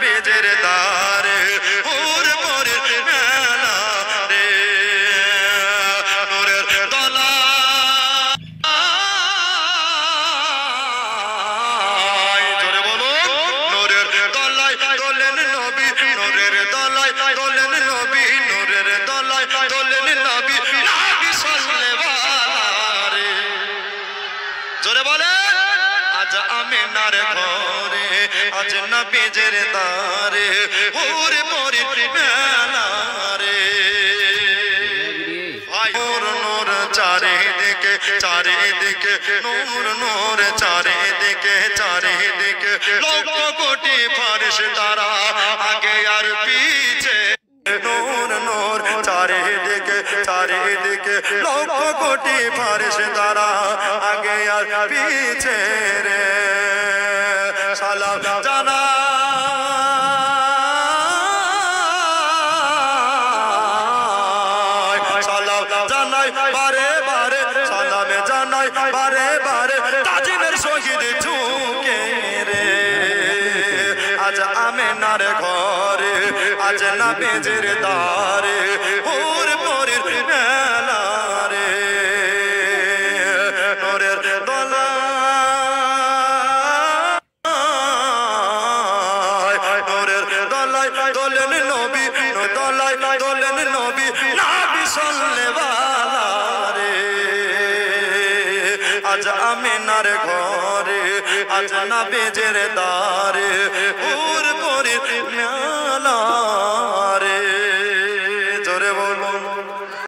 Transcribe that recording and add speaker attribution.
Speaker 1: নবীজির দারে হুর পরের মেলা রে নূরের তলায় জোরে বলো নূরের তলায় তোলেন নবী নূরের তলায় তোলেন নবী নূরের তলায় তোলেন নবী নবী সাল্লাল্লাহু রে জোরে বলে আজ আমিনার ঘরে আজ নবীজির দারে হুর পরের মেলা রে নূর নূর চারিদিকে চারিদিকে নূর নূর চারিদিকে চারিদিকে লক্ষ কোটি ফেরেশতারা আগে আর পিছে নূর নূর চারিদিকে চারিদিকে লক্ষ কোটি ফেরেশতারা আগে আর পিছে রে সালাম জানা সালাম জানাই বারে বারে সালামে জানাই বারে বারে তাজিমের শহীদ ঝুঁকে রে আজ আমিনার ঘরে আজ নবীজির দারে হুর পরের মেলা রে নূরের তলায় নূরের তলায় তোলেন নবী তলায় তোলেন নবী নবী সাল্লাল্লাহু রে আজ আমিনার ঘরে আজ নবীজির দারে হুর পরের মেলা